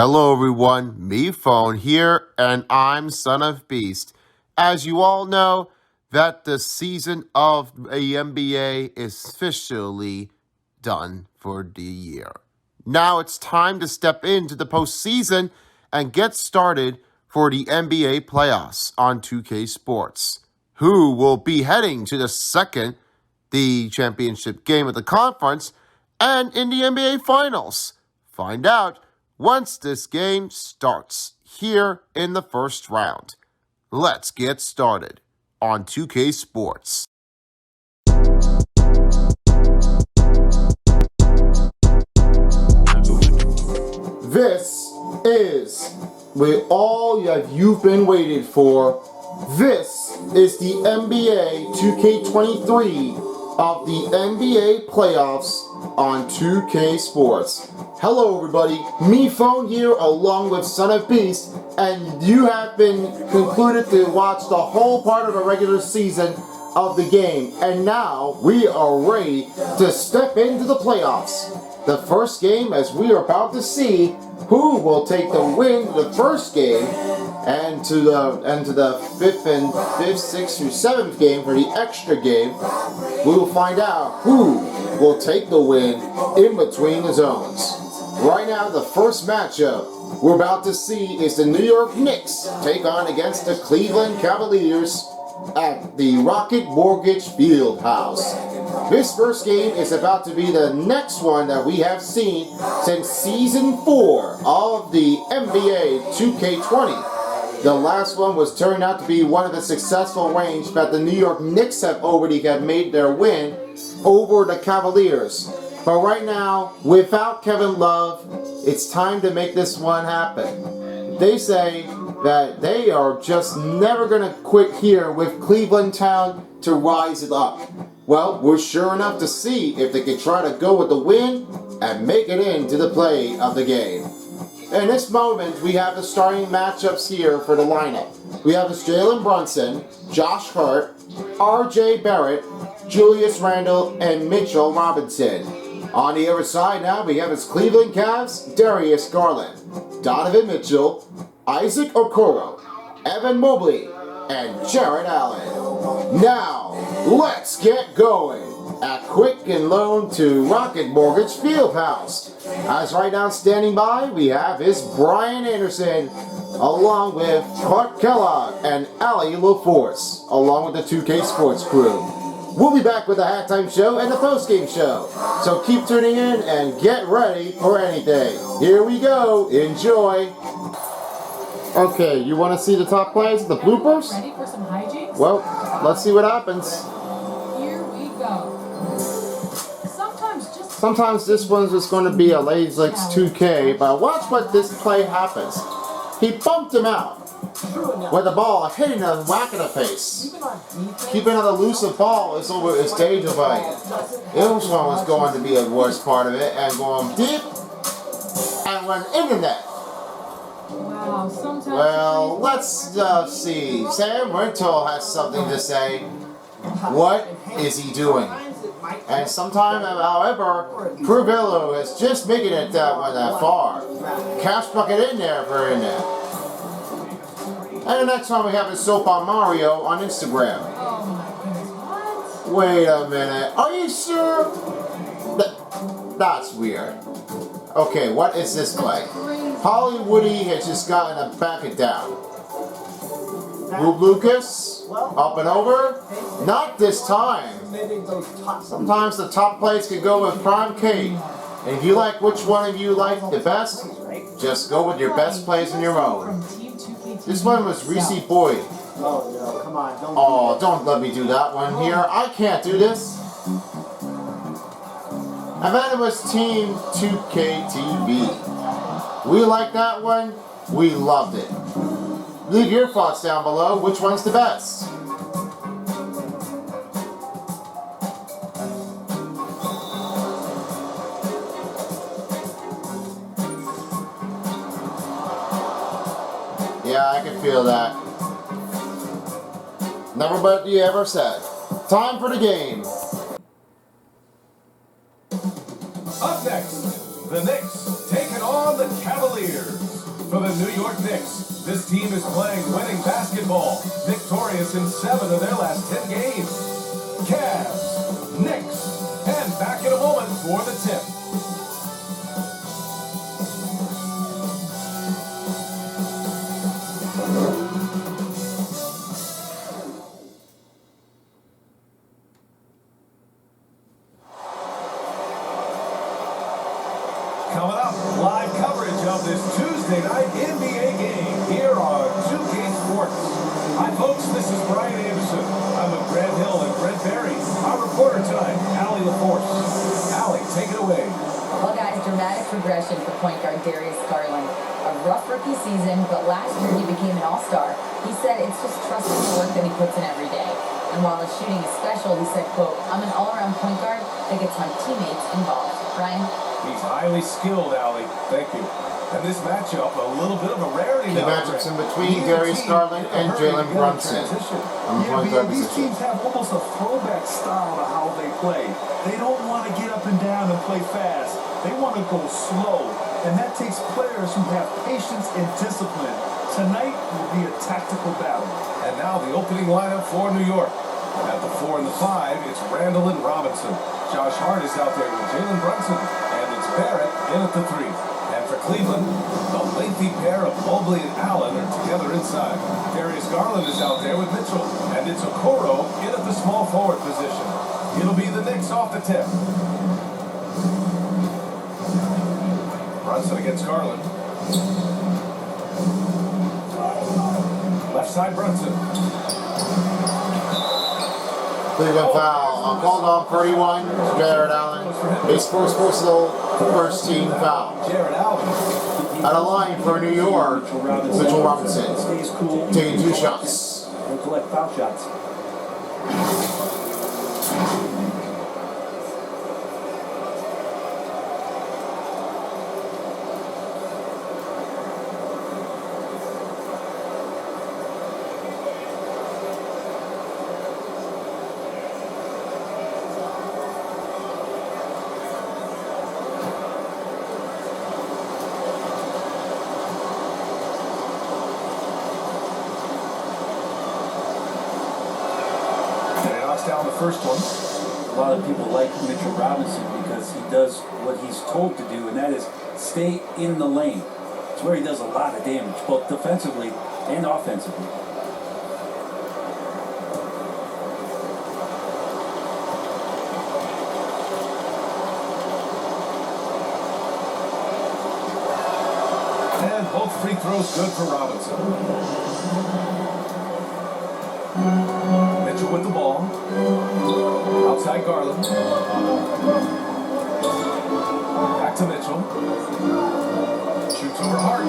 Hello everyone, me Phone here, and I'm Son of Beast. As you all know, that the season of the NBA is officially done for the year. Now it's time to step into the postseason and get started for the NBA playoffs on 2K Sports. Who will be heading to the championship game of the conference, and in the NBA Finals? Find out once this game starts here in the first round. Let's get started on 2K Sports. This is all that you've been waiting for. This is the NBA 2k23 of the NBA Playoffs on 2K Sports. Hello everybody, me Phone here along with Son of Beast, and you have been concluded to watch the whole part of the regular season of the game, and now we are ready to step into the playoffs. The first game, as we are about to see who will take the win to the first game and to the fifth, sixth, through seventh game for the extra game. We will find out who will take the win in between the zones. Right now, the first matchup we're about to see is the New York Knicks take on against the Cleveland Cavaliers at the Rocket Mortgage Fieldhouse. This first game is about to be the next one that we have seen since Season 4 of the NBA 2K20. The last one was turned out to be one of the successful reigns that the New York Knicks have already made their win over the Cavaliers. But right now, without Kevin Love, it's time to make this one happen. They say that they are just never going to quit here with Cleveland Town to rise it up. Well, we're sure enough to see if they can try to go with the win and make it into the play of the game. In this moment, we have the starting matchups here for the lineup. We have Jalen Brunson, Josh Hart, RJ Barrett, Julius Randle, and Mitchell Robinson. On the other side now, we have his Cleveland Cavs, Darius Garland, Donovan Mitchell, Isaac Okoro, Evan Mobley, and Jared Allen. Now, let's get going. A quick and loan to Rocket Mortgage Fieldhouse. As right now standing by, we have his Brian Anderson, along with Clark Kellogg and Ali LaForce, along with the 2K Sports crew. We'll be back with the halftime show and the postgame show. So keep tuning in and get ready for anything. Here we go. Enjoy. Okay, you want to see the top plays, the bloopers? Ready for some hijinks? Well, let's see what happens. Here we go. Sometimes this one's just going to be a Lazix 2K, but watch what this play happens. He bumped him out with the ball hitting a whack in the face. Keeping an elusive ball is danger by. This one was going to be the worst part of it, and going deep and went in the net. Well, let's see. Sam Rental has something to say. What is he doing? And sometime, however, Pruvillo is just making it that far. Cash bucket in there for in there. And the next one we have is Soap on Mario on Instagram. Wait a minute. Are you sure? That's weird. Okay, what is this play? Hollywoody has just gotten to back it down. Rube Lucas, up and over. Not this time. Sometimes the top plays can go with Prime K. And if you like which one of you like the best, just go with your best plays on your own. This one was Reese Boyd. Oh, no, come on. Don't let me do that one here. I can't do this. And then it was Team 2KTV. We like that one. We loved it. Leave your thoughts down below. Which one's the best? Yeah, I can feel that. Never but you ever said. Time for the game. Up next, the Knicks taking on the Cavaliers. for the New York Knicks. This team is playing winning basketball, victorious in 7 of their last 10 games. Cavs, Knicks, and back in a moment for the tip. Coming up, live coverage of this Tuesday night NBA game here on 2K Sports. Hi, folks. This is Brian Anderson. I'm with Grant Hill and Brent Berry. Our reporter tonight, Allie LaForce. Allie, take it away. Well, guys, dramatic progression for point guard Darius Garland. A rough rookie season, but last year he became an all-star. He said it's just trusting the work that he puts in every day. And while his shooting is special, he said, quote, I'm an all-around point guard that gets my teammates involved. Brian? He's highly skilled, Allie. Thank you. And this matchup, a little bit of a rarity The now. matchups in between Darius Garland and Jalen Brunson. These teams have almost a throwback style to how they play. They don't want to get up and down and play fast. They want to go slow. And that takes players who have patience and discipline. Tonight will be a tactical battle. And now the opening lineup for New York. At the 4 and the 5, it's Randall and Robinson. Josh Hart is out there with Jalen Brunson. And it's Barrett in at the 3. And for Cleveland, the lengthy pair of Mobley and Allen are together inside. Darius Garland is out there with Mitchell. And it's Okoro in at the small forward position. It'll be the Knicks off the tip. Brunson against Garland. Left side Brunson. Cleveland foul. Called on 31. Jared Allen. His first personal first team foul. Jared Allen. At a line for New York, Mitchell Robinson. Stays cool. Taking 2 shots. He'll collect foul shots. Down the first one. A lot of people like Mitchell Robinson because he does what he's told to do, and that is stay in the lane. It's where he does a lot of damage, both defensively and offensively. And both free throws good for Robinson. Mitchell with the ball. Outside Garland. Back to Mitchell. Shoots over Hart.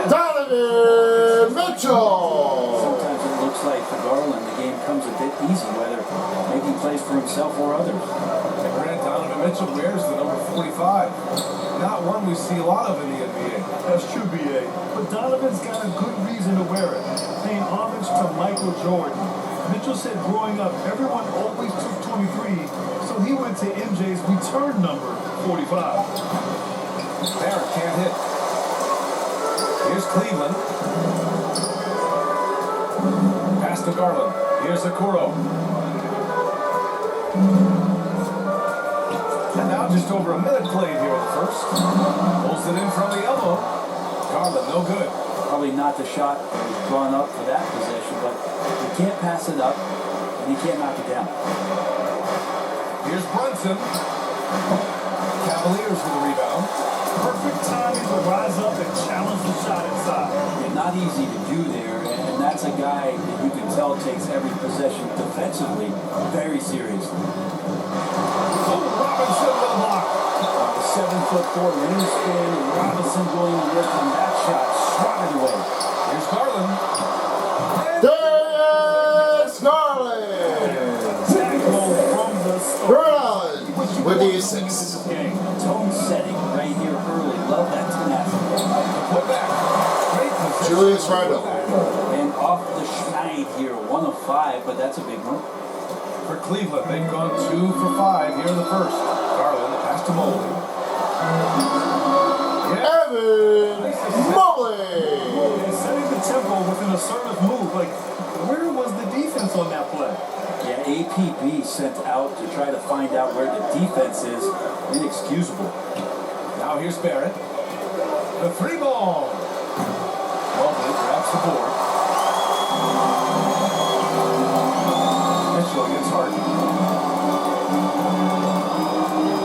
Donovan Mitchell! Sometimes it looks like for Garland the game comes a bit easy, whether making plays for himself or others. And Grant, Donovan Mitchell wears the number 45. Not one we see a lot of in the NBA. That's true, B.A. But Donovan's got a good reason to wear it. Paying homage to Michael Jordan. Mitchell said growing up, everyone always took 23, so he went to MJ's return number, 45. Barrett can't hit. Here's Cleveland. Pass to Garland. Here's Okoro. And now just over a minute played here in the first. Pulls it in from the elbow. Garland, no good. Probably not the shot that was drawn up for that possession, but you can't pass it up, and you can't knock it down. Here's Brunson. Cavaliers with the rebound. Perfect timing to rise up and challenge the shot inside. And not easy to do there, and that's a guy that you can tell takes every possession defensively very seriously. Oh, Robinson with the block. The 7'4" wingspan, and Robinson going to work on that shot, swatted away. Here's Garland. Darius Garland! Tackle from the start. Garland with the assist. Tone setting right here early. Love that tenacity. Put back. Great position. Julius Randle. And off the schneid here, 1 of 5, but that's a big one. For Cleveland, they've gone 2 for 5 here in the first. Garland, pass to Mobley. Yeah. Evan Mobley! PB sent out to try to find out where the defense is. Inexcusable. Now here's Barrett. The three ball. Mobley grabs the board. Mitchell against Harden.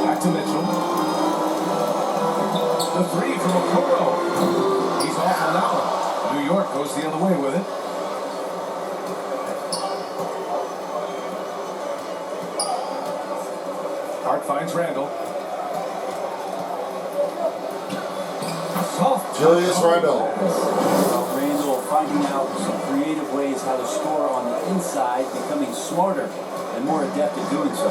Back to Mitchell. The three from Okoro. He's off on that one. New York goes the other way with it. Hart finds Randall. Soft. Julius Randle. Randall finding out some creative ways how to score on the inside, becoming smarter and more adept at doing so.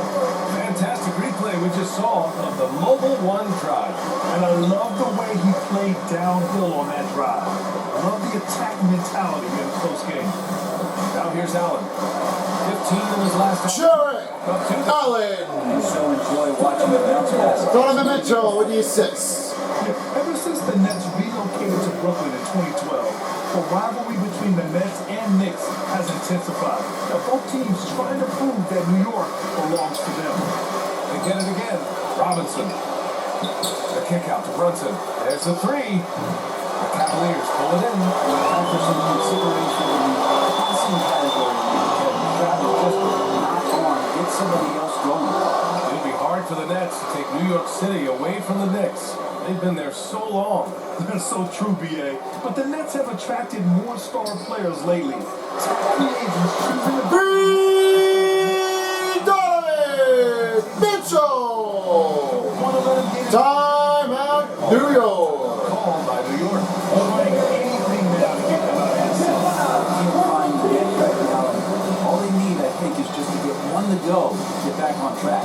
Fantastic replay we just saw of the mobile one drive. And I love the way he played downhill on that drive. I love the attack mentality in a close game. Now here's Allen. 15 in his last. Jarrett Up to the Allen. I so enjoy watching the bounce pass. Donovan Mitchell with the assist. Ever since the Nets relocated to Brooklyn in 2012, the rivalry between the Nets and Knicks has intensified. Now, both teams trying to prove that New York belongs to them. They get it again. Robinson. The kick out to Brunson. There's the three. The Cavaliers pull it in. Time for some consideration in the passing category. Travis just not on. Get somebody else going. It'll be hard for the Nets to take New York City away from the Knicks. They've been there so long. That's so true, B.A. But the Nets have attracted more star players lately. Top free agents choosing to Donovan Mitchell. want to let him get Time out, New York. Called by New York. trying anything now to get them out of his cell. Can't find the edge right now. All they need, I think, is just to get one to go, get back on track.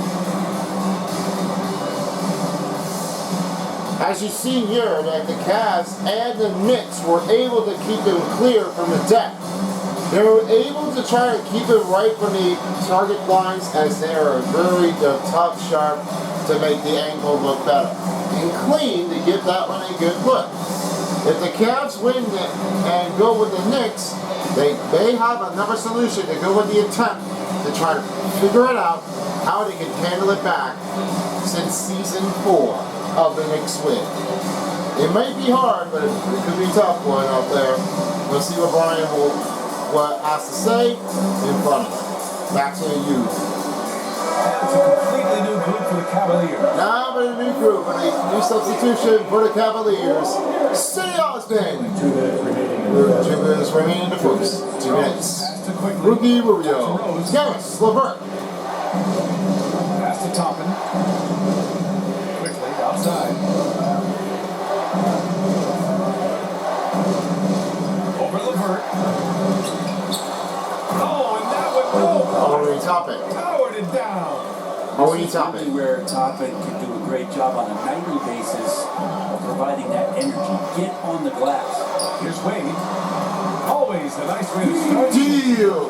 As you see here, that the Cavs and the Knicks were able to keep them clear from the deck. They were able to try to keep it right from the target lines as they are very tough, sharp to make the angle look better. And clean to give that one a good look. If the Cavs win and go with the Knicks, they may have another solution to go with the attempt to try to figure it out how they can handle it back since season 4 of the Knicks win. It might be hard, but it could be tough one out there. We'll see what Brian has to say in front of him. Back to you. It's a completely new group for the Cavaliers. Now for the new group, and a new substitution for the Cavaliers. City Osmond. 2 minutes remaining in the first. 2 minutes. Pass to quickly. Rookie Rubio. Garris, LeVert. Pass to Toppin. Quickly outside. Over LeVert. Oh, and that one, no. Already Toppin. Powered it down. Already This is Toppin. really where Toppin can do a great job on a nightly basis of providing that energy. Get on the glass. Here's Wade. Always a nice way to start. Deal.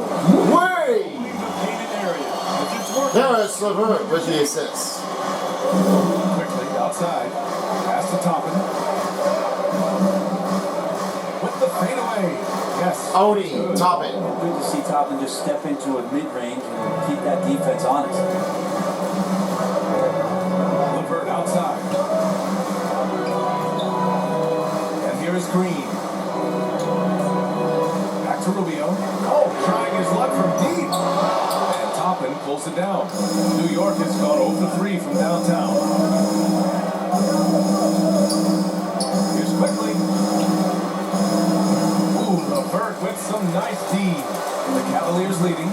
Wade. Leave the painted area. If it's working, Garris, LeVert with the assist. Quickly outside. Pass to Toppin. With the fadeaway. Yes. Oni, Toppin. Good to see Toppin just step into a mid-range and keep that defense honest. LeVert outside. And here is Green. Back to Rubio. Oh, trying his luck from deep. And Toppin pulls it down. New York has gone 0 for 3 from downtown. Here's quickly. Ooh, LeVert with some nice D. The Cavaliers leading.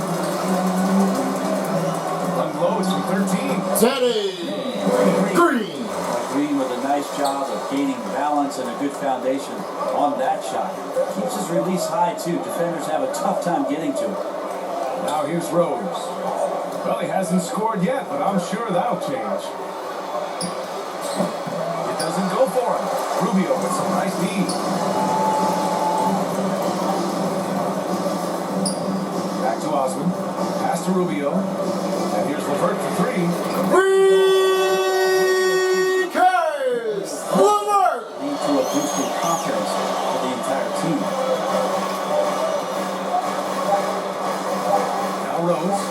Unloads from 13. Teddy. Green. Green with a nice job of gaining balance and a good foundation on that shot. Keeps his release high, too. Defenders have a tough time getting to it. Now here's Rose. Well, he hasn't scored yet, but I'm sure that'll change. It doesn't go for him. Rubio with some nice D. Back to Osmond. Pass to Rubio. And here's LeVert for 3. Curse. LeVert. Lead to a boost in confidence for the entire team. Now Rose.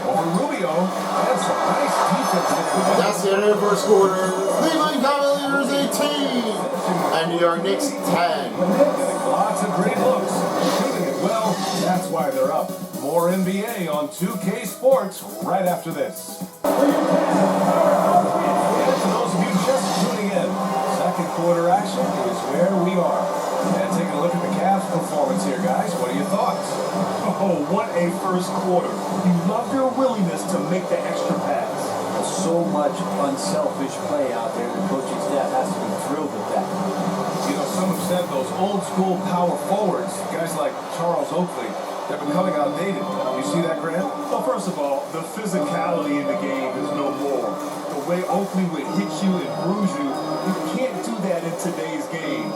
Over their first quarter. Cleveland Cavaliers 18 and New York Knicks 10. Lots of great looks. Shooting it well, that's why they're up. More NBA on 2K Sports right after this. And for those of you just tuning in, second quarter action is where we are. And taking a look at the Cavs' performance here, guys. What are your thoughts? Oh, what a first quarter. You love their willingness to make the extra pass. So much unselfish play out there. The coaching staff has to be thrilled with that. You know, some have said those old school power forwards, guys like Charles Oakley, they're becoming outdated. You see that, Grant? Well, first of all, the physicality in the game is no more. The way Oakley would hit you and bruise you, you can't do that in today's game.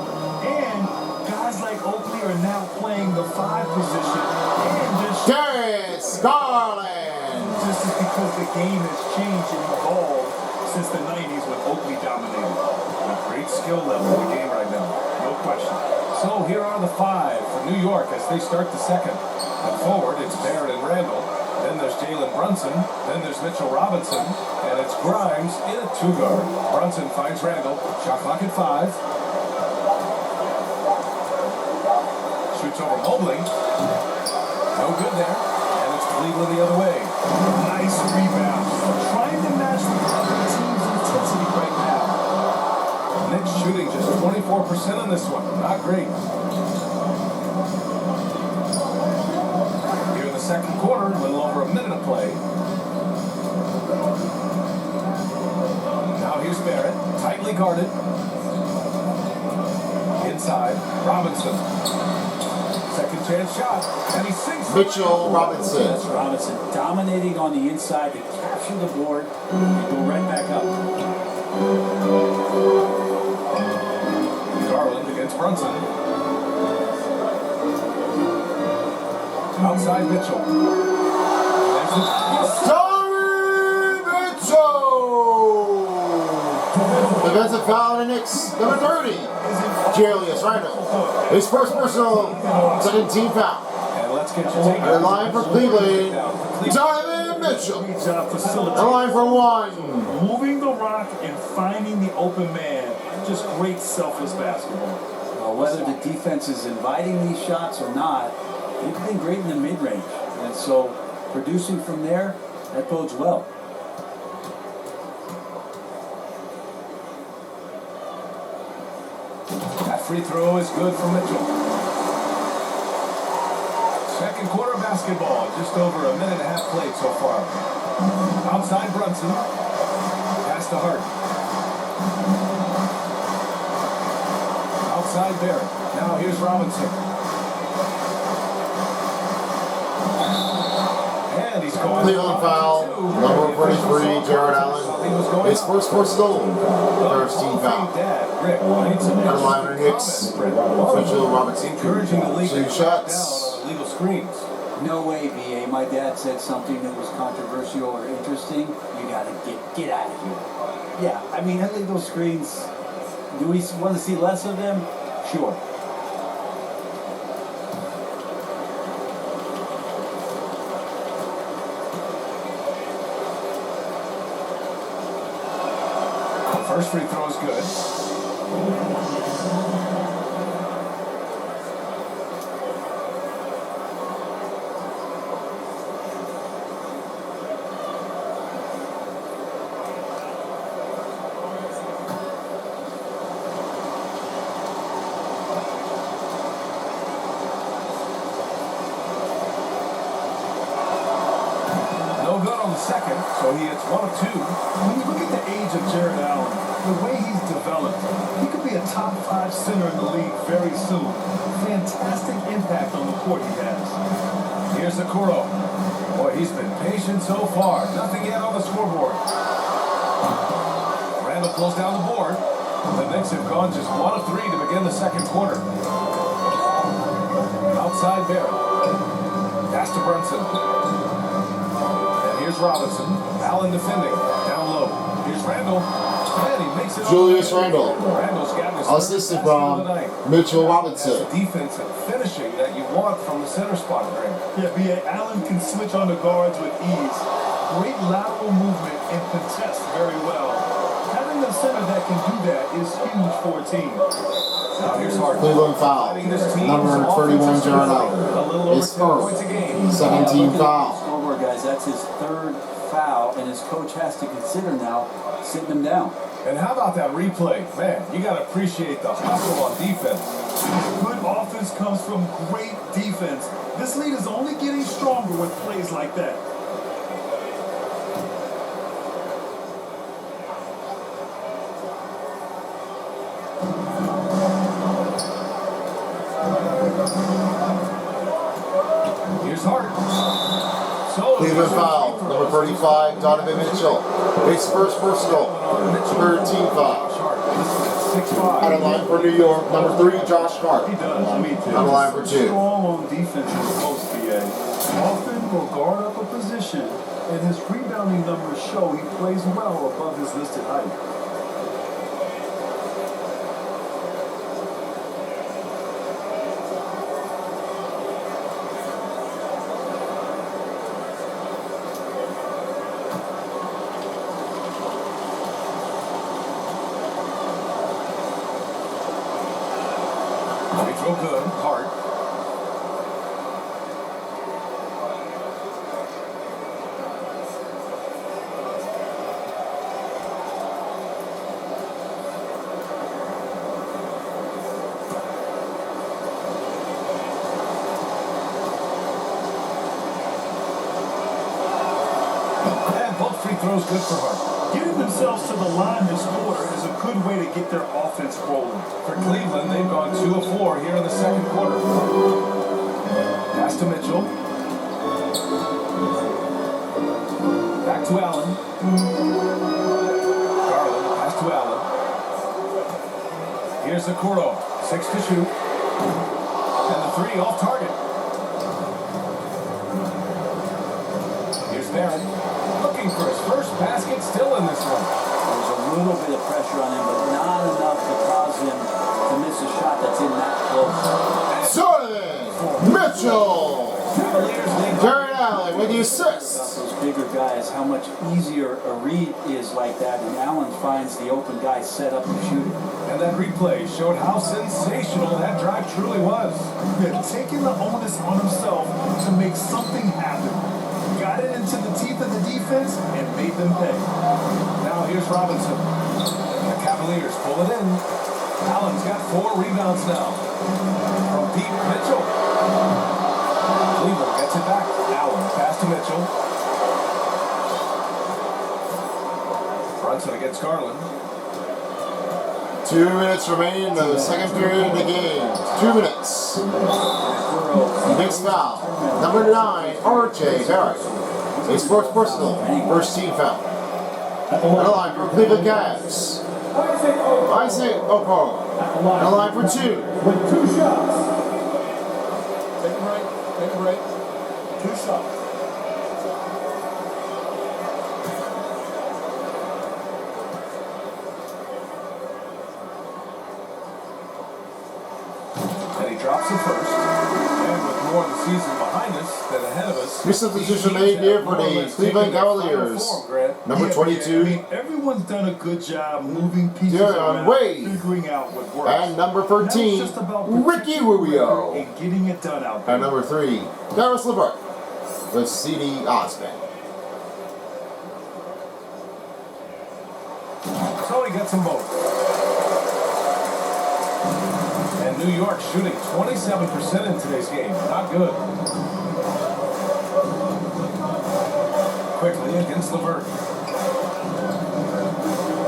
And guys like Oakley are now playing the 5 position and just... Darius Garland! This is because the game has changed and evolved since the 90s when Oakley dominated. A great skill level in the game right now. No question. So here are the 5 for New York as they start the second. And forward, it's Barrett and Randall. Then there's Jalen Brunson. Then there's Mitchell Robinson. And it's Grimes in a 2-guard. Brunson finds Randall. Shot clock at 5. Shoots over Mobley. No good there. And it's Cleveland the other way. Nice rebound. Trying to match the other team's intensity right now. Knicks shooting just 24% on this one. Not great. Here in the second quarter, a little over a minute of play. Now here's Barrett, tightly guarded. Inside, Robinson. Second chance shot, and he sinks. Mitchell Robinson. That's Robinson dominating on the inside to capture the board and go right back up. Garland against Brunson. Outside Mitchell. Sorry, Mitchell! Defensive foul on the Knicks, number 30. Julius Randle. His first personal, second team foul. And let's get you taken. The line for Cleveland, Donovan Mitchell. Great job The facilitating. line for 1. Moving the rock and finding the open man. Just great selfless basketball. Well, whether the defense is inviting these shots or not, they've been great in the mid-range. And so producing from there, that bodes well. That free throw is good for Mitchell. Second quarter basketball, just over a minute and a half played so far. Outside Brunson. Pass to Hart. Outside Barrett. Now here's Robinson. And he's going. Cleveland foul, number 43, Jared Allen. His first personal, first team foul. The line for Knicks, Mitchell Robinson. Encouraging the league to 2 crack shots. down on illegal screens. No way, BA. My dad said something that was controversial or interesting. You gotta get out of here. Yeah, I mean, illegal screens, do we want to see less of them? Sure. First free throw is good. No good on the second, so he hits 1 of 2. When you look at the age of Jared Allen, the way he's developed, he could be a top 5 center in the league very soon. Fantastic impact on the court he has. Here's Okoro. Boy, he's been patient so far. Nothing yet on the scoreboard. Randall pulls down the board. The Knicks have gone just 1 of 3 to begin the second quarter. Outside Barrett. Pass to Brunson. And here's Robinson. Allen defending. Down low. Here's Randall. And he makes it. Julius Randle. Randall's got his Assisted third basket of the from night. Mitchell That's Robinson. the defense and finishing that you want from the center spot, Grant. Yeah, B.A. Allen can switch on the guards with ease. Great lateral movement and contest very well. Having a center that can do that is huge for a team. Now here's Hart. Cleveland foul. Number 31, Jaron Allen. His first. 17 foul. Scoreboard, guys. That's his third foul, and his coach has to consider now sitting him down. And how about that replay? Man, you got to appreciate the hustle on defense. Good offense comes from great defense. This lead is only getting stronger with plays like that. Here's Hart. So Cleveland foul. Number 35, Donovan Mitchell. His first personal. 13 foul. Out of line for New York. Number 3, Josh Hart. He does. I mean, Out of line for 2. strong on defense in the post, BA. Often will guard up a position, and his rebounding numbers show he plays well above his listed height. Free throw good. Hart. And both free throws good for Hart. Getting themselves to the line this quarter is a good way to get their offense rolling. For Cleveland, they've gone 2 of 4 here in the second quarter. Pass to Mitchell. Back to Allen. Garland, pass to Allen. Here's Okoro. 6 to shoot. And the 3 off target. Here's Barrett. Looking for his first basket, still in this one. There's a little bit of pressure on him, but not enough to cause him to miss a shot that's in that close. Donovan Mitchell. Cavaliers lead. Jaron Allen with the assist. Those bigger guys, how much easier a read is like that, and Allen finds the open guy set up and shoot it. And that replay showed how sensational that drive truly was. Yeah, taking the onus on himself to make something happen. Got it into the teeth of the defense and made them pay. Now here's Robinson. The Cavaliers pull it in. Allen's got 4 rebounds now. From Pete Mitchell. Cleveland gets it back. Allen pass to Mitchell. Brunson against Garland. 2 minutes remaining in the second period of the game. 2 minutes. Knicks foul. Number 9, RJ Barrett. His first personal. First team foul. On the line for Cleveland Cavs. Isaac Okoro. On the line for 2. With 2 shots. Take a break. 2 shots. And he drops it first. And with more of the season behind us than ahead of us. New substitution made here for the Cleveland Cavaliers. Number 22. Everyone's done a good job moving pieces Deron around, Wade. figuring out what works. And number 13, Now it's just about Ricky Rubio. and getting it done out there. And number 3, Darius LeVert with C.D. Osman. So he gets them both. And New York shooting 27% in today's game. Not good. Quickly against LeVert.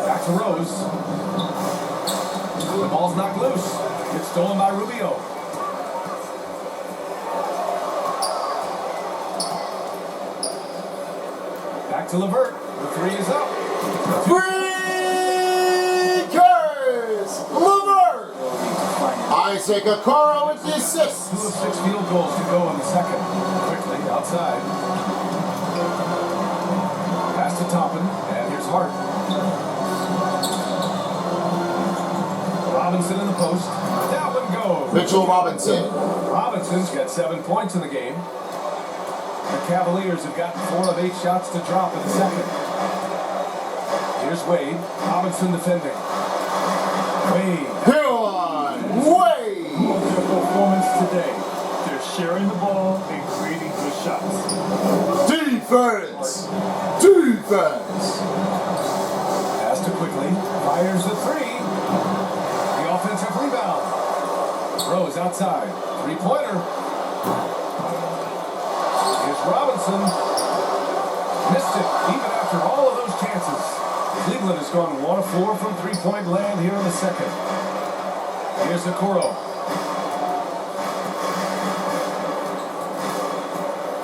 Back to Rose. The ball's knocked loose. It's stolen by Rubio. Back to LeVert. The 3 is up. Curse! LeVert! Isaac Okoro with the assist. 2 of 6 field goals to go in the second. Quickly outside. Pass to Toppin, and here's Hart. Robinson in the post. That one goes. Mitchell Robinson. Robinson's got 7 points in the game. The Cavaliers have gotten 4 of 8 shots to drop in the second. Here's Wade. Robinson defending. Wade. Here on Wade. Their performance today. They're sharing the ball and creating good shots. Defense. Defense. Pass to quickly. Fires the three. The offensive rebound. Throws outside. Three-pointer. Here's Robinson. Missed it, even after all of those chances. Cleveland has gone 1 of 4 from three-point land here in the second. Here's Okoro.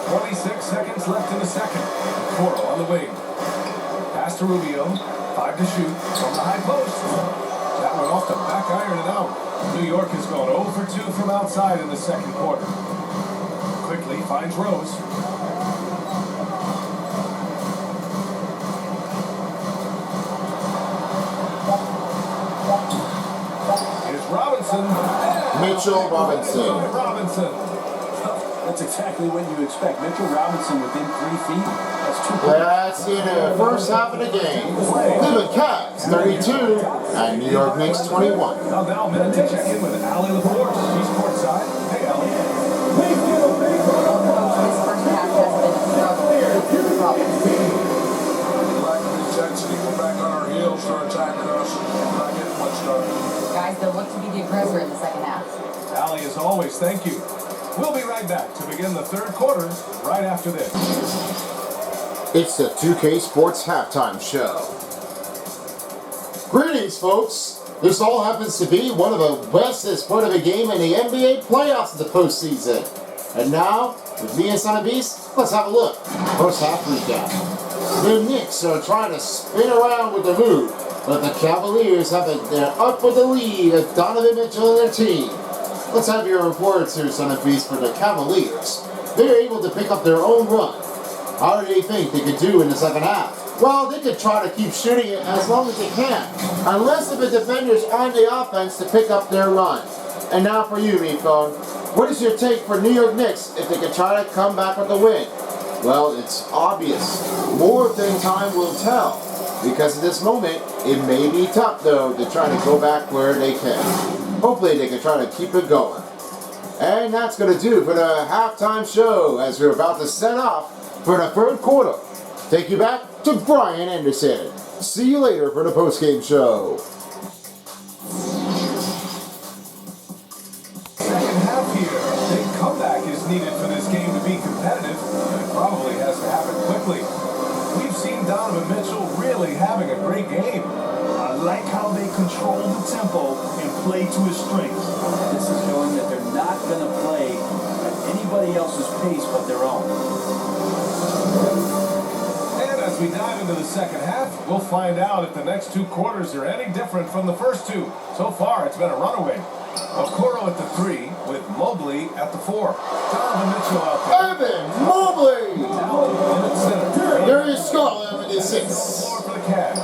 26 seconds left in the second. Okoro on the wing. Pass to Rubio. 5 to shoot from the high post. That went off the back iron and out. New York has gone 0 for 2 from outside in the second quarter. Quickly finds Rose. Here's Robinson. Mitchell Robinson. Robinson. That's exactly what you expect. Mitchell Robinson within 3 feet. That's 2 points. That's in the first half of the game. Cleveland Cavs 32 and New York Knicks 21. Now a minute to check in with Allie LaForce. She's courtside. Hey, Allie. This first half has been a struggle. Here's the problem. Lack of intensity, we're back on our heels, start attacking us, not getting much done. Guys, they'll look to be the aggressor in the second half. Allie, as always, thank you. We'll be right back to begin the third quarter right after this. It's the 2K Sports Halftime Show. Greetings, folks. This all happens to be one of the bestest part of a game in the NBA playoffs of the postseason. And now, with me and Son of Beast, let's have a look. First half recap. The Knicks are trying to spin around with the move, but the Cavaliers they're up with the lead of Donovan Mitchell and their team. Let's have your reports here, Son of Beast, for the Cavaliers. They're able to pick up their own run. How do they think they could do in the second half? Well, they could try to keep shooting it as long as they can, unless if the defenders on the offense to pick up their run. And now for you, Meatphone. What is your take for New York Knicks if they could try to come back with the win? Well, it's obvious. More than time will tell. Because at this moment, it may be tough, though, to try to go back where they can. Hopefully, they can try to keep it going. And that's going to do for the halftime show as we're about to set off for the third quarter. Take you back to Brian Anderson. See you later for the postgame show. Second half here. A big comeback is needed for this game to be competitive, and it probably has to happen quickly. We've seen Donovan Mitchell really having a great game. I like how they control the tempo and play to his strengths. This is showing that they're not going to play at anybody else's pace but their own. And as we dive into the second half, we'll find out if the next two quarters are any different from the first two. So far, it's been a runaway. Okoro at the 3 with Mobley at the 4. Donovan Mitchell out there. Evan Mobley! Allen in at center. Darius Garland with his 6. Floor for the Cavs.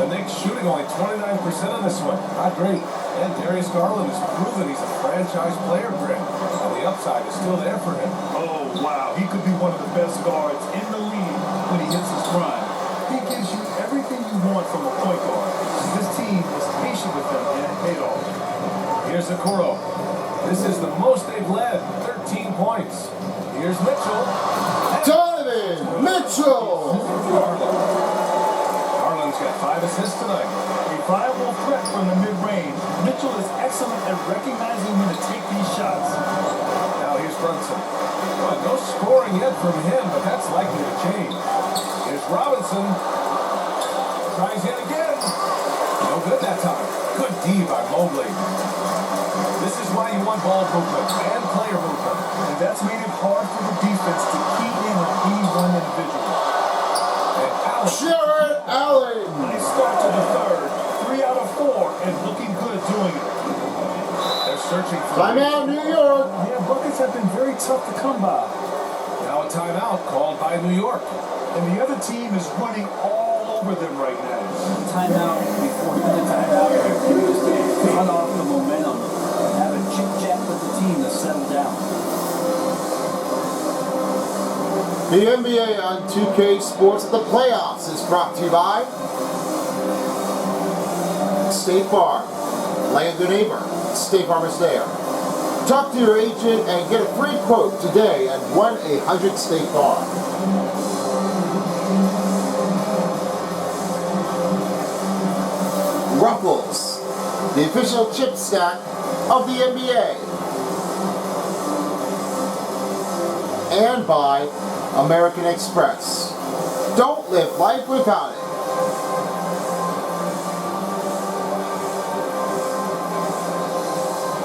The Knicks shooting only 29% on this one. Not great. And Darius Garland has proven he's a franchise player, Brent. And the upside is still there for him. Oh, wow. He could be one of the best guards in the league when he hits his prime. He gives you everything you want from a point guard. This team was patient with him, and it paid off. Here's Okoro. This is the most they've led. 13 points. Here's Mitchell. Donovan Mitchell! Garland's got 5 assists tonight. A viable threat from the mid-range. Mitchell is excellent at recognizing when to take these shots. Now here's Brunson. Well, no scoring yet from him, but that's likely to change. Here's Robinson. Tries yet again. No good that time. Good D by Mobley. This is why you want ball movement and player movement. And that's made it hard for the defense to key in on any one individual. And Allen. Jared Allen! Nice start to the third. 3 out of 4, and looking good doing it. They're searching for Timeout, New York! Yeah, buckets have been very tough to come by. Now a timeout called by New York. And the other team is running all over them right now. Timeout before the timeout. You just cut off the momentum. Have a chit-chat with the team to settle down. The NBA on 2K Sports The Playoffs is brought to you by State Farm. Like a good neighbor, State Farm is there. Talk to your agent and get a free quote today at 1-800-STATE-FARM. Ruffles, the official chip stack of the NBA. And by American Express. Don't live life without it.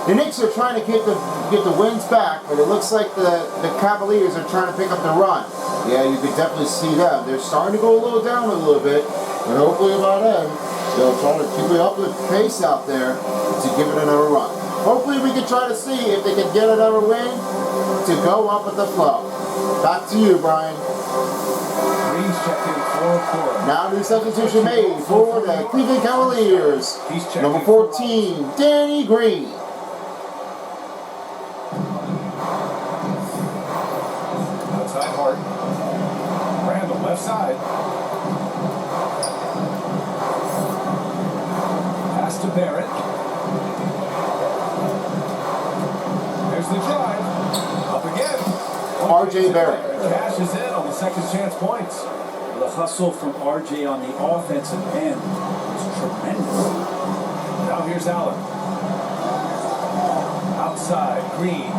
The Knicks are trying to get the wins back, but it looks like the Cavaliers are trying to pick up the run. Yeah, you could definitely see them. They're starting to go a little down a little bit, but hopefully by then, they'll try to keep it up with pace out there to give it another run. Hopefully we can try to see if they can get another win to go up with the flow. Back to you, Brian. Green's checked in for Cora. Now the substitution made for the Cleveland Cavaliers. Number 14, Danny Green. Outside Hart. Randall, left side. Pass to Barrett. There's the drive. Up again. R.J. Barrett. Cashes in on the second chance points. The hustle from RJ on the offensive end was tremendous. Now here's Allen. Outside, Green.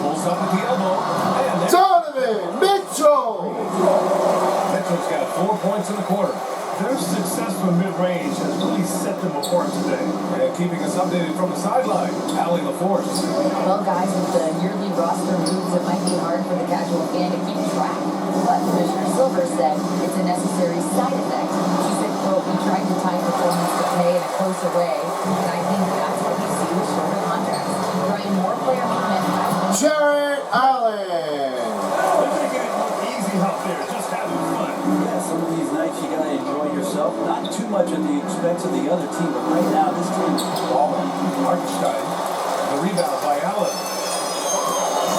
Pulls up at the elbow. And there. Donovan Mitchell. Mitchell's got 4 points in the quarter. Their success from mid-range has really set them apart today. And keeping us updated from the sideline, Allie LaForce. Well, guys, with the yearly roster moves, it might be hard for the casual fan to keep track. But Commissioner Silver said it's a necessary side effect. She said, quote, "We tried to tie performance to pay in a closer way, and I think that's what we see with shorter contracts. Brian, more player movement has been..." Jared Allen. They're making it look easy out there, just having fun. Yeah, some of these nights you gotta enjoy yourself. Not too much at the expense of the other team, but right now this team is balling. Hartenstein. The rebound by Allen.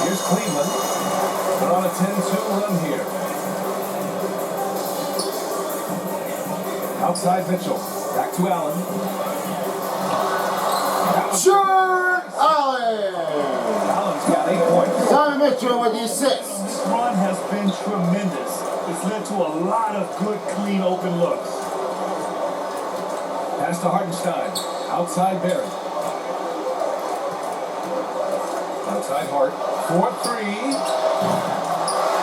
Here's Cleveland. They're on a 10-2 run here. Outside Mitchell. Back to Allen. Jared Allen. Allen's got 8 points. Donovan Mitchell with the assist. This run has been tremendous. It's led to a lot of good, clean, open looks. Pass to Hartenstein. Outside Barrett. Outside Hart. 4-3.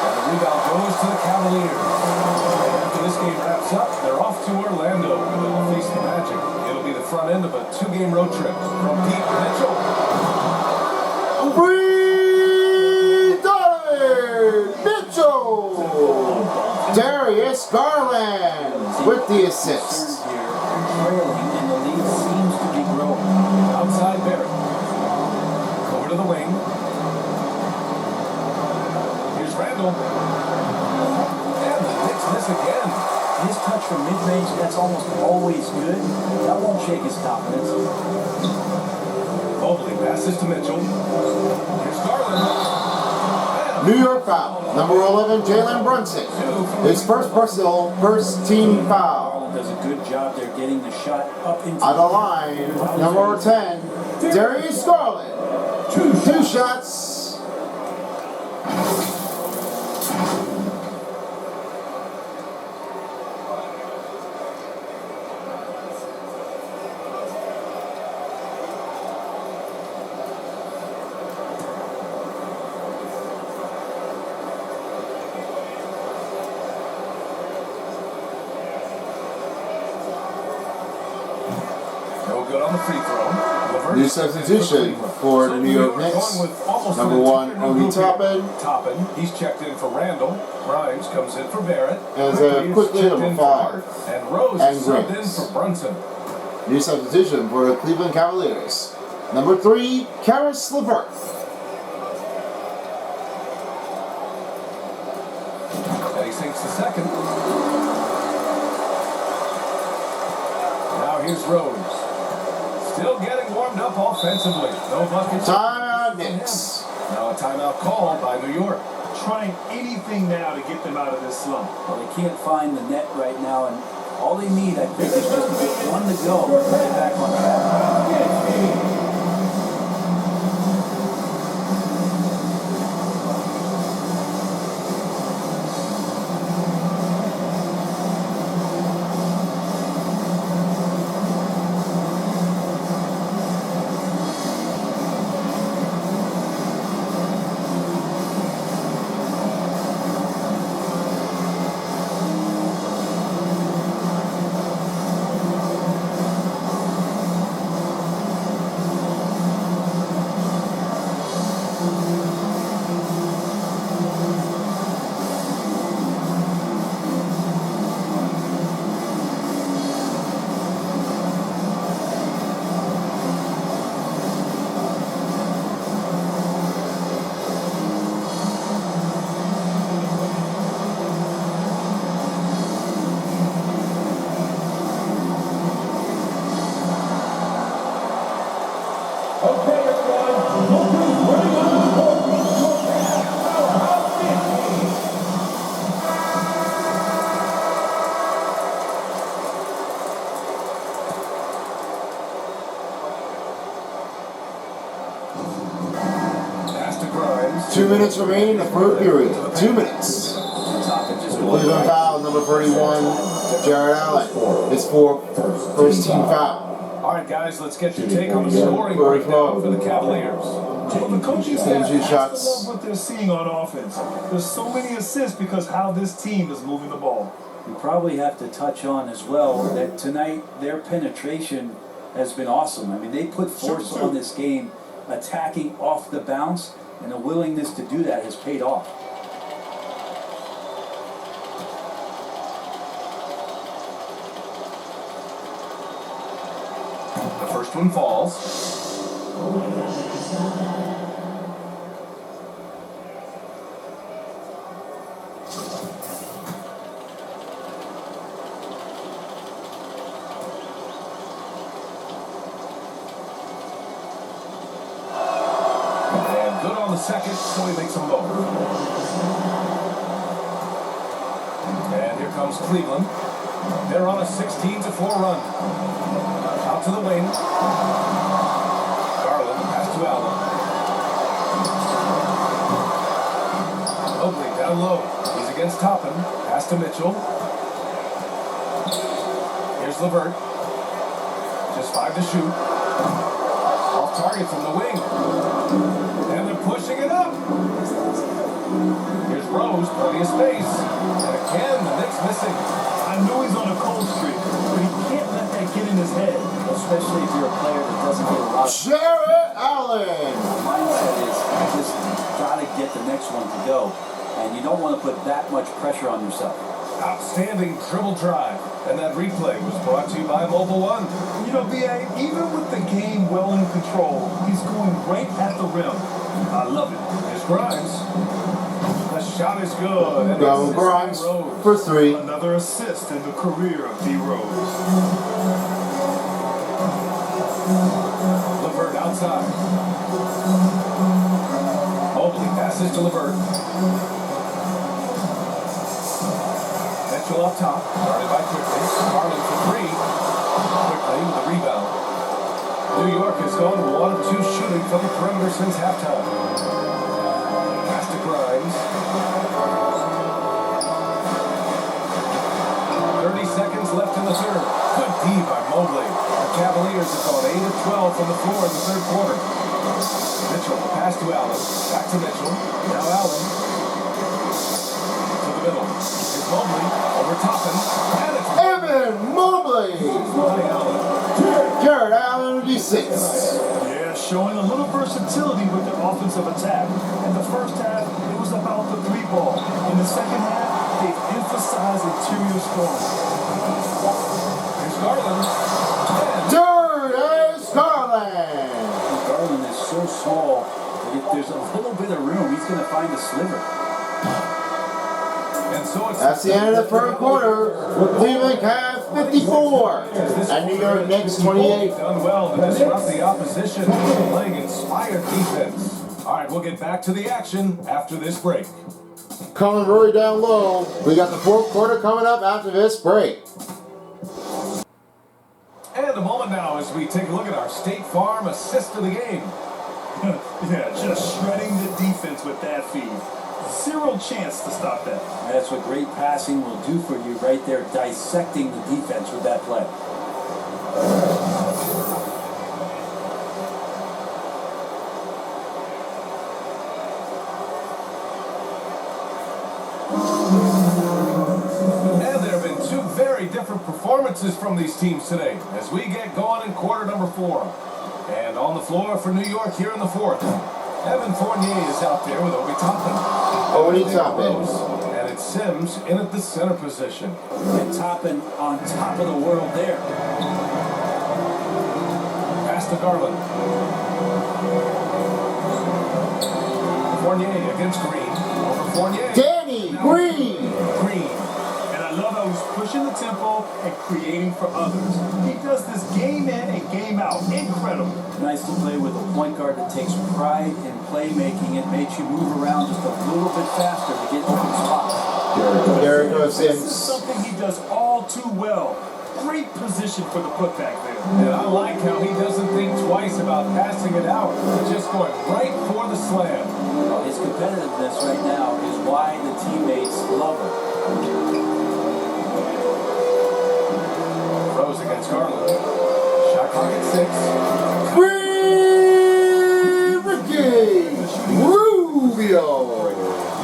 And the rebound goes to the Cavaliers. After this game wraps up, they're off to Orlando. They'll face the Magic. It'll be the front end of a 2-game road trip. From Pete Mitchell. Free Donovan Mitchell. Darius Garland with the assist. Here, trailing, and the lead seems to be growing. Outside Barrett. Over to the wing. Here's Randall. And the Knicks miss again. His touch from mid-range, that's almost always good. That won't shake his confidence. Mobley passes to Mitchell. Here's Garland. New York foul. Number 11, Jalen Brunson. His first team foul. Garland does a good job there getting the shot up into On the line, number 10, Darius Garland. Two shots. No good on the free throw. New substitution for the New York Knicks. Number 1, Obi Toppin. Toppin. He's checked in for Randall. Grimes comes in for Barrett. As quickly checked number in for 5. Hart. And Rose And is subbed in Griggs. for Brunson. New substitution for the Cleveland Cavaliers. Number 3, Karis LeVert. And he sinks the second. Now here's Rose. Still getting warmed up offensively. No buckets. Timeout Knicks. Now a timeout called by New York. Trying anything now to get them out of this slump. Well, they can't find the net right now, and All they need, I think, is just one to go and get back on track. Pass to Grimes. 2 minutes remaining in the third period. 2 minutes. Cleveland foul, number 31, Jared Allen. His first team foul. All right, guys, let's get your take on the scoring breakdown for the Cavaliers. Well, the coaching staff Same two has shots. to love what they're seeing on offense. There's so many assists because how this team is moving the ball. You probably have to touch on as well that tonight their penetration has been awesome. I mean, they put force on this game, attacking off the bounce, and the willingness to do that has paid off. The first one falls. And good on the second, so he makes them both. And here comes Cleveland. They're on a 16-4 run. Out to the wing. Garland, pass to Allen. Oakley down low. He's against Toppin. Pass to Mitchell. Here's LeVert. Just 5 to shoot. Off target from the wing. And they're pushing it up. Here's Rose, plenty of space. And again, the Knicks missing. I know he's on a cold streak, but he can't let that get in his head. Especially if you're a player that doesn't get a lot of Jared Allen. mindset is you just gotta get the next one to go. And you don't want to put that much pressure on yourself. Outstanding dribble drive. And that replay was brought to you by Mobile One. You know, B.A., even with the game well in control, he's going right at the rim. I love it. Here's Grimes. The shot is good. And Go it's Grimes Rose. for 3. Another assist in the career of D. Rose. LeVert outside. Mobley passes to LeVert. Mitchell up top. Started by Quickly. Garland for 3. Quickly with the rebound. New York has gone 1 of 2 shooting from the perimeter since halftime. Pass to Grimes. 30 seconds left in the third. Good D by Mobley. The Cavaliers have gone 8 of 12 from the floor in the third quarter. Mitchell, pass to Allen. Back to Mitchell. Now Allen. To the middle. Here's Mobley. Over Toppin. And it's Evan Mobley. by Allen. Jared Allen, D6. Yeah, showing a little versatility with their offensive attack. In the first half, it was about the 3 ball. In the second half, they've emphasized interior scoring. Here's Garland. And Jared Garland. Garland is so small that if there's a little bit of room, he's going to find a sliver. And so it's That's the end of the third quarter. Cleveland Cavs 54 and New York Knicks 28. done well to disrupt the opposition, playing inspired defense. All right, we'll get back to the action after this break. Coming really down low. We got the fourth quarter coming up after this break. as we take a look at our State Farm assist of the game. Yeah, just shredding the defense with that feed. Zero chance to stop that. That's what great passing will do for you right there, dissecting the defense with that play. And there have been two very different performances from these teams today as we get going in quarter number 4. And on the floor for New York here in the 4th, Evan Fournier is out there with Obi Toppin. Obi Toppin. And it's Sims in at the center position. And Toppin on top of the world there. Pass to Garland. Fournier against Green. Over Fournier. Danny Green. Green. And I love how he's pushing the tempo and creating for others. He does this game in and game out. Incredible. Nice to play with a point guard that takes pride in playmaking. It makes you move around just a little bit faster to get open spots. There it goes, This is Sims. something he does all too well. Great position for the putback there. And I like how he doesn't think twice about passing it out. Just going right for the slam. Well, his competitiveness right now is why the teammates love him. Rose against Garland. Shot clock at 6. Ricky Rubio.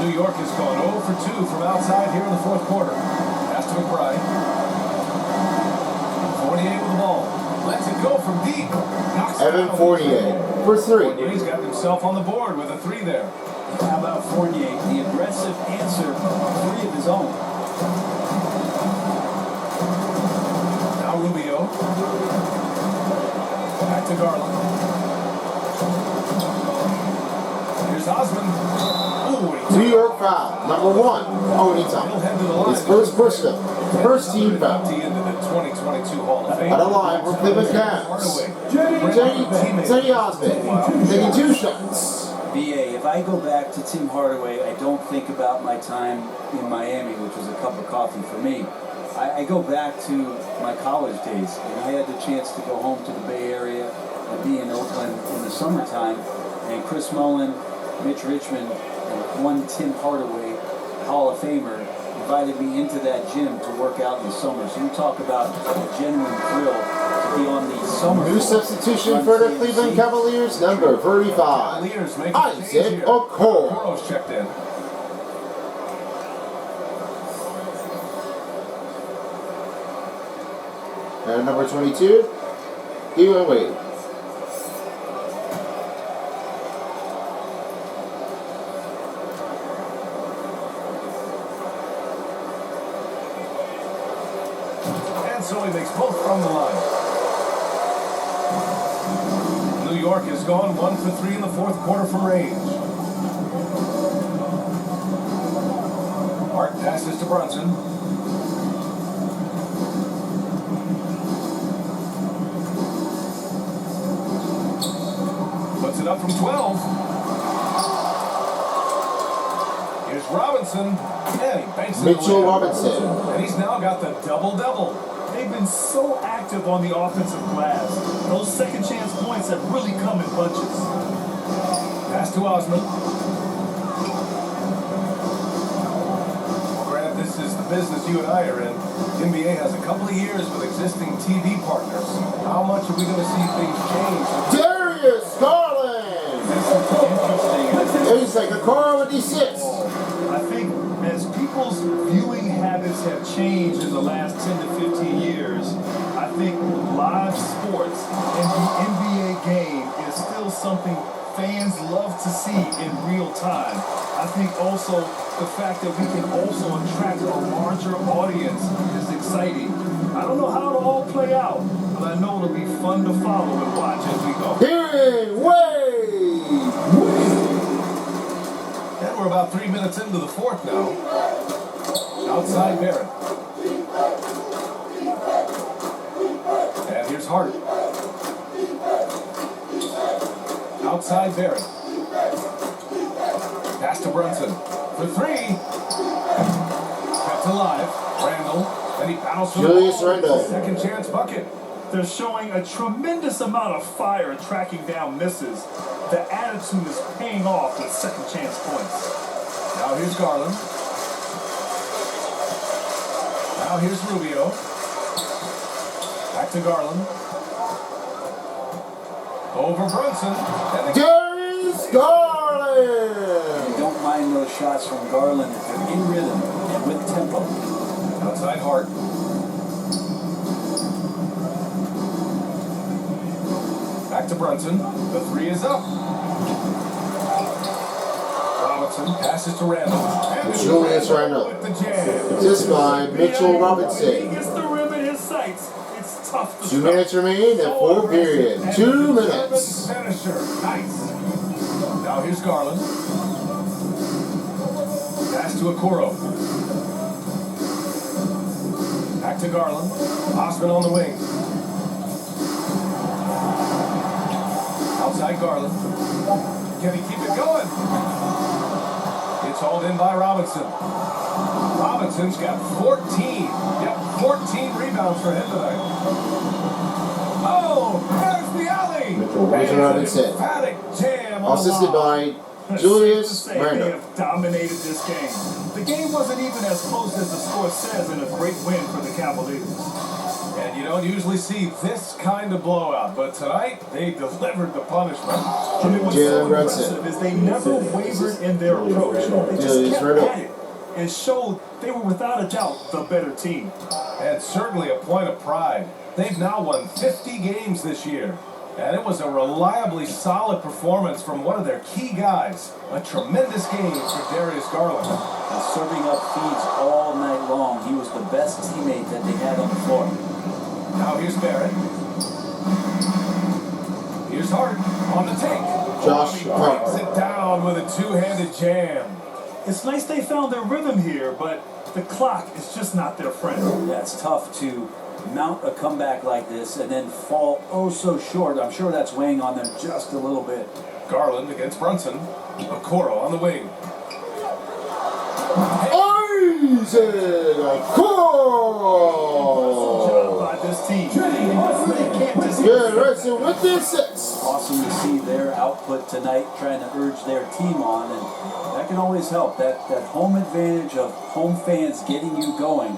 New York has gone 0 for 2 from outside here in the 4th quarter. Pass to McBride. Fournier with the ball. Lets it go from deep. Knocks it Evan down. Fournier for 3. Fournier's got himself on the board with a 3 there. How about Fournier, the aggressive answer, 3 of his own. Now Rubio. Back to Garland. Here's Osmond. Ooh, New York foul. Number 1. Obi he'll Toppin. head to the line. His first personal. First team foul. Into the 2022 Hall of Fame. At the line for Cleveland Cavs. Jenny Osmond taking 2 shots. BA, if I go back to Tim Hardaway, I don't think about my time in Miami, which was a cup of coffee for me. I go back to my college days, and I had the chance to go home to the Bay Area and be in Oakland in the summertime. And Chris Mullin, Mitch Richmond, and one Tim Hardaway, Hall of Famer, invited me into that gym to work out in the summer. So you talk about a genuine thrill to be on the summer. New substitution for the Cleveland Cavaliers, number 35. Cavaliers make a change Isaac here. Okoro. Okoro's checked in. And number 22, Dwayne Wade. And so he makes both from the line. New York has gone 1 for 3 in the 4th quarter from range. Hart passes to Brunson. Puts it up from 12. Here's Robinson. And he banks it Mitchell away. Robinson. And he's now got the double-double. They've been so active on the offensive glass. Those second chance points have really come in bunches. Pass to Osmond. Well, Grant, this is the business you and I are in. NBA has a couple of years with existing TV partners. How much are we going to see things change? Darius Garland. Interesting. He's like a car with these 6. I think as people's viewing habits have changed in the last 10 to 15 years, I think live sports and the NBA game is still something fans love to see in real time. I think also the fact that we can also attract a larger audience is exciting. I don't know how it'll all play out, but I know it'll be fun to follow and watch as we go. Dwayne Wade. And we're about 3 minutes into the 4th now. Outside Barrett. And here's Hart. Outside Barrett. Pass to Brunson. For 3. Kept alive. Randall. And he battles for Julius the ball. Randle. Second chance bucket. They're showing a tremendous amount of fire tracking down misses. The attitude is paying off with second chance points. Now here's Garland. Now here's Rubio. Back to Garland. Over Brunson. And Darius Garland! You don't mind those shots from Garland if they're in rhythm and with tempo. outside Hart. Back to Brunson. The three is up. Robinson passes to Randall. And Julius Randall. with the jam. Just by Mitchell Robinson. He gets the rim in his sights. It's tough to 2 minutes remain in the fourth period. 2 minutes. Finisher. Nice. Now here's Garland. Pass to Okoro. Back to Garland. Osman on the wing. Outside Garland. Can he keep it going? It's hauled in by Robinson. Robinson's got 14. Yep, 14 rebounds for him tonight. Oh, there's the alley. Mitchell Robinson. Emphatic jam on the Assisted line. by Julius Safe to say they Randall. have dominated this game. The game wasn't even as close as the score says in a great win for the Cavaliers. And you don't usually see this kind of blowout, but tonight they delivered the punishment. And it was Jalen so Brunson. impressive is they never wavered in their approach. They Julius just kept Randall. at it and showed they were without a doubt the better team. And certainly a point of pride. They've now won 50 games this year. And it was a reliably solid performance from one of their key guys. A tremendous game for Darius Garland. And serving up feeds all night long. He was the best teammate that they had on the floor. Now here's Barrett. Here's Hart on the take. Josh He Hart. breaks it down with a two-handed jam. It's nice they found their rhythm here, but the clock is just not their friend. Yeah, it's tough to mount a comeback like this and then fall oh so short. I'm sure that's weighing on them just a little bit. Garland against Brunson. Okoro on the wing. Isaac Okoro! By this team. They can't just Good, right, so with the assists. Awesome to see their output tonight, trying to urge their team on, and that can always help. That home advantage of home fans getting you going,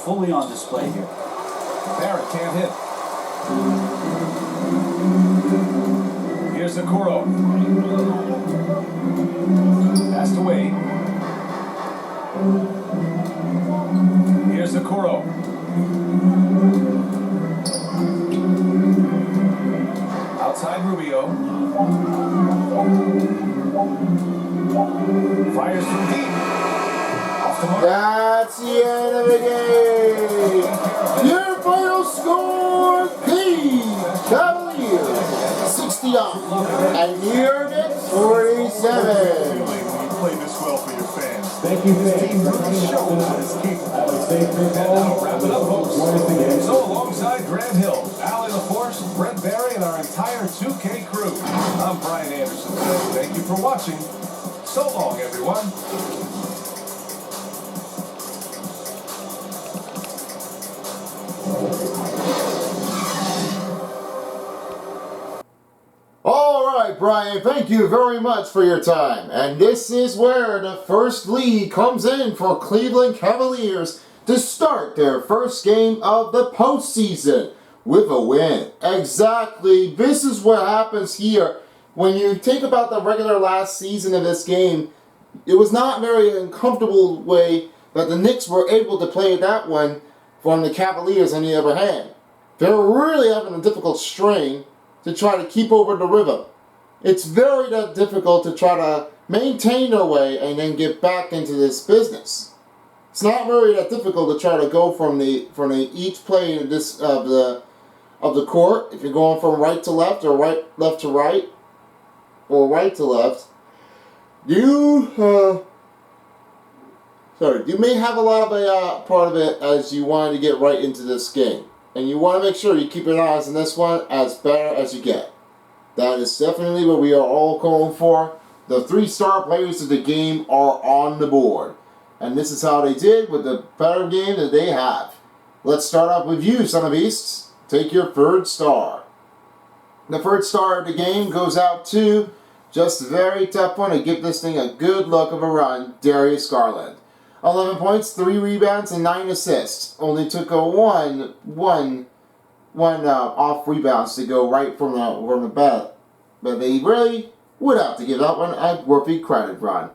fully on display here. Barrett can't hit. Here's Okoro. Pass to Wade. Here's Okoro. Outside Rubio. Fires from deep. Off the mark. That's the end of the game. Your final score, Cavaliers 60 up, and New York Knicks 47. when you play this well for your fans. Thank you, This team really shows that it's capable. And now wrap it up, folks. So alongside Grant Hill, Allie LaForce, Brent Barry, and our entire 2K crew, I'm Brian Anderson. Thank you for watching. So long, everyone. All right, Brian, thank you very much for your time. And this is where the first lead comes in for Cleveland Cavaliers to start their first game of the postseason with a win. Exactly. This is what happens here. When you think about the regular last season of this game, it was not very uncomfortable way that the Knicks were able to play that one from the Cavaliers on the other hand. They're really having a difficult strain to try to keep over the rhythm. It's very difficult to try to maintain their way and then get back into this business. It's not very that difficult to try to go from each play of this of the court. If you're going from right to left or left to right or right to left, you may have a lot of a part of it as you wanted to get right into this game. And you want to make sure you keep your eyes on this one as better as you get. That is definitely what we are all calling for. The 3 star players of the game are on the board. And this is how they did with the better game that they have. Let's start off with you, Son of Beasts. take your third star. The third star of the game goes out to, just a very tough one to give this thing a good look of a run, Darius Garland. 11 points, 3 rebounds, and 9 assists. Only took a one off rebounds to go right from the bat. But they really would have to give that one a worthy credit run.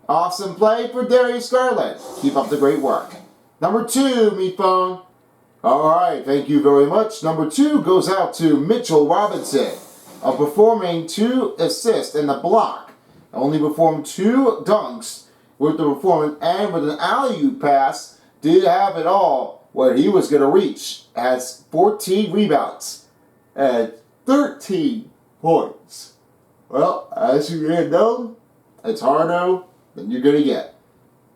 Awesome play for Darius Garland. Keep up the great work. Number 2, me phone. Alright, thank you very much. Number 2 goes out to Mitchell Robinson, performing 2 assists and a block. Only performed 2 dunks with the performance, and with an alley-oop pass, did have it all where he was going to reach. Has 14 rebounds and 13 points. Well, as you know, it's harder than you're going to get.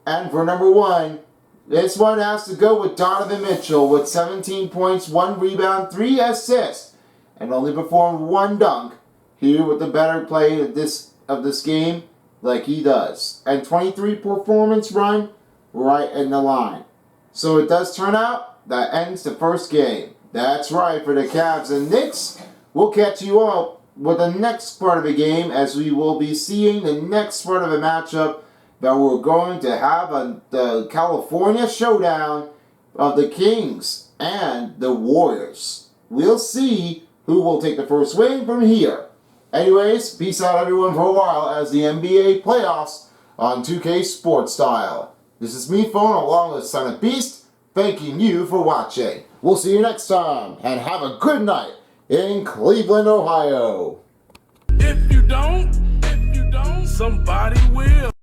And for number 1, this one has to go with Donovan Mitchell with 17 points, 1 rebound, 3 assists, and only performed 1 dunk here with the better play of this game like he does. And 23 performance run right in the line. So it does turn out that ends the first game. That's right, for the Cavs and Knicks. We'll catch you up with the next part of the game as we will be seeing the next part of the matchup that we're going to have on the California showdown of the Kings and the Warriors. We'll see who will take the first win from here. Anyways, peace out everyone for a while as the NBA playoffs on 2K Sports Style. This is me, Phone, along with Son of Beast, thanking you for watching. We'll see you next time, and have a good night in Cleveland, Ohio. If you don't, somebody will.